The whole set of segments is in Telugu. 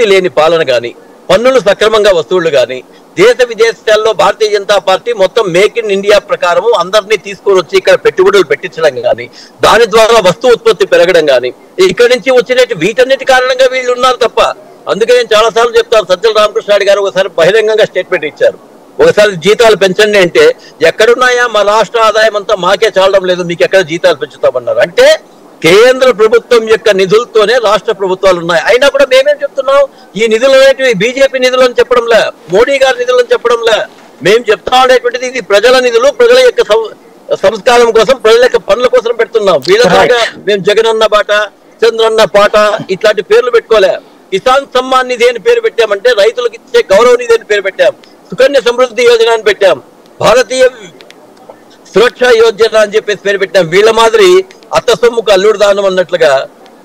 లేని పాలన గాని, పన్నులు సక్రమంగా వసూళ్లు గాని, దేశ విదేశాల్లో భారతీయ జనతా పార్టీ మొత్తం మేక్ ఇన్ ఇండియా ప్రకారం అందరినీ తీసుకొని వచ్చి ఇక్కడ పెట్టుబడులు పెట్టించడం గాని, దాని ద్వారా వస్తు ఉత్పత్తి పెరగడం గాని, ఇక్కడి నుంచి వచ్చినట్టు వీటన్నిటి కారణంగా వీళ్ళు ఉన్నారు తప్ప. అందుకే నేను చాలా సార్లు చెప్తాను, సజ్జల రామకృష్ణారెడ్డి గారు ఒకసారి బహిరంగంగా స్టేట్మెంట్ ఇచ్చారు. ఒకసారి జీతాలు పెంచండి అంటే, ఎక్కడున్నాయా మా రాష్ట్ర ఆదాయం అంతా మాకే చాలడం లేదు, మీకు ఎక్కడ జీతాలు పెంచుతామన్నారు. అంటే కేంద్ర ప్రభుత్వం యొక్క నిధులతోనే రాష్ట్ర ప్రభుత్వాలు ఉన్నాయి. అయినా కూడా మేమేం చెప్తున్నాం, ఈ నిధులు అనేటివి బీజేపీ నిధులు అని చెప్పడంలే, మోడీ గారి నిధులు అని చెప్పడంలే. మేము చెప్తా ఉండేటువంటిది ఇది ప్రజల నిధులు, ప్రజల యొక్క సంస్కారం కోసం, ప్రజల యొక్క పనుల కోసం పెడుతున్నాం. వీళ్ళలాగా మేము జగనన్న బాట, చంద్రన్న పాట ఇట్లాంటి పేర్లు పెట్టుకోలే. కిసాన్ సమ్మాన్ నిధి అని పేరు పెట్టామంటే రైతులకు ఇచ్చే గౌరవ నిధి అని పేరు పెట్టాం. సుకన్య సమృద్ధి యోజన అని పెట్టాం. భారతీయ సురక్ష యోజన అని చెప్పేసి పేరు పెట్టాం. వీళ్ళ మాదిరి అత్త సొమ్ముకు అల్లుడు దానం అన్నట్లుగా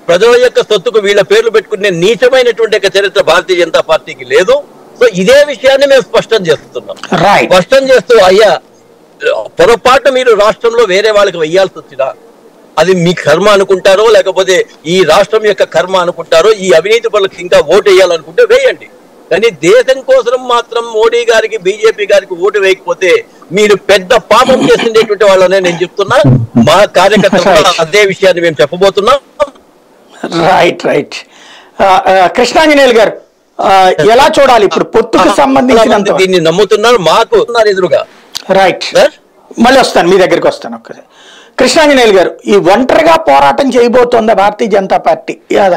ప్రజల యొక్క సొత్తుకు వీళ్ళ పేర్లు పెట్టుకునే నీచమైనటువంటి చరిత్ర భారతీయ జనతా పార్టీకి లేదు. సో ఇదే విషయాన్ని మేము స్పష్టం చేస్తున్నాం. స్పష్టం చేస్తూ, అయ్యా పొరపాటు మీరు రాష్ట్రంలో వేరే వాళ్ళకి వెయ్యాల్సి వచ్చినా అది మీ కర్మ అనుకుంటారో, లేకపోతే ఈ రాష్ట్రం యొక్క కర్మ అనుకుంటారో, ఈ అవినీతి పనులకు ఇంకా ఓటు వేయాలనుకుంటే వేయండి. కానీ దేశం కోసం మాత్రం మోడీ గారికి, బీజేపీ గారికి ఓటు వేయకపోతే మీరు పెద్ద పాపం చేసిండేటువంటి వాళ్ళనే నేను చెప్తున్నా. మా కార్యకర్తలు అదే విషయాన్ని మేము చెప్పబోతున్నాం. రైట్ కృష్ణాంజనేయులు గారు, ఎలా చూడాలి ఇప్పుడు పొత్తుకు సంబంధించిన దీన్ని నమ్ముతున్నారు, మాకు ఎదురుగా. రైట్, మళ్ళీ వస్తాను మీ దగ్గరికి వస్తాను. ఒక్కసారి కృష్ణాంజనేయులు గారు, ఈ ఒంటరిగా పోరాటం చేయబోతోందా భారతీయ జనతా పార్టీ?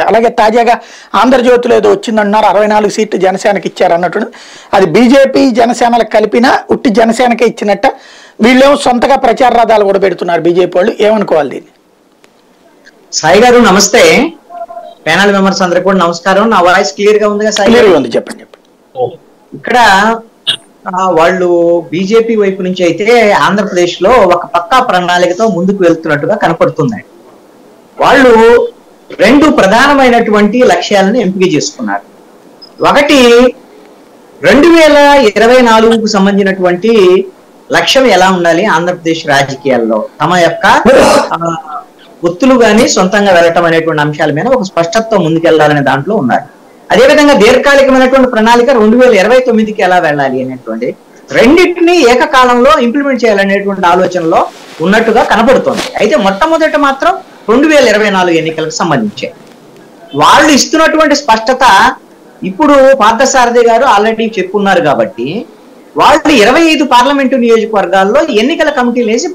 అలాగే తాజాగా ఆంధ్రజ్యోతిలో ఏదో వచ్చిందన్నారు, 64 సీట్లు జనసేనకి ఇచ్చారు అన్నట్టు. అది బీజేపీ జనసేనలకు కలిపినా ఉట్టి జనసేనకే ఇచ్చినట్ట? వీళ్ళేమో సొంతగా ప్రచార రథాలు కూడా పెడుతున్నారు బీజేపీ వాళ్ళు, ఏమనుకోవాలి దీన్ని? సాయి గారు నమస్తే, ప్యానల్ మెంబర్స్ అందరికి కూడా నమస్కారం. నా వాయిస్ క్లియర్ గా ఉందిగా? సాయి క్లియర్ గా ఉంది, చెప్పండి. ఇక్కడ వాళ్ళు బీజేపీ వైపు నుంచి అయితే ఆంధ్రప్రదేశ్ లో ఒక పక్కా ప్రణాళికతో ముందుకు వెళ్తున్నట్టుగా కనపడుతుంది. వాళ్ళు 2 ప్రధానమైనటువంటి లక్ష్యాలను ఎంపిక చేసుకున్నారు. ఒకటి, 2024కు సంబంధించినటువంటి లక్ష్యం ఎలా ఉండాలి ఆంధ్రప్రదేశ్ రాజకీయాల్లో, తమ యొక్క ఒత్తులు గాని సొంతంగా వెళ్ళటం అనేటువంటి అంశాల మీద ఒక స్పష్టతతో ముందుకెళ్లాలనే దాంట్లో ఉన్నారు. అదేవిధంగా దీర్ఘకాలికమైనటువంటి ప్రణాళిక 2029కి ఎలా వెళ్ళాలి అనేటువంటి రెండింటినీ ఏకకాలంలో ఇంప్లిమెంట్ చేయాలనేటువంటి ఆలోచనలో ఉన్నట్టుగా కనపడుతోంది. అయితే మొట్టమొదట మాత్రం 2024 ఎన్నికలకు సంబంధించి వాళ్ళు ఇస్తున్నటువంటి స్పష్టత ఇప్పుడు పార్థసారథి గారు ఆల్రెడీ చెప్పున్నారు కాబట్టి, వాళ్ళు 25 పార్లమెంటు నియోజకవర్గాల్లో ఎన్నికల కమిటీలు వేసి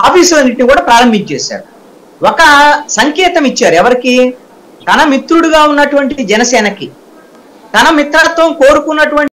ఆఫీసులన్నింటినీ కూడా ప్రారంభించేశారు. ఒక సంకేతం ఇచ్చారు ఎవరికి? తన మిత్రుడుగా ఉన్నటువంటి జనసేనకి, తన మిత్రత్వం కోరుకున్నటువంటి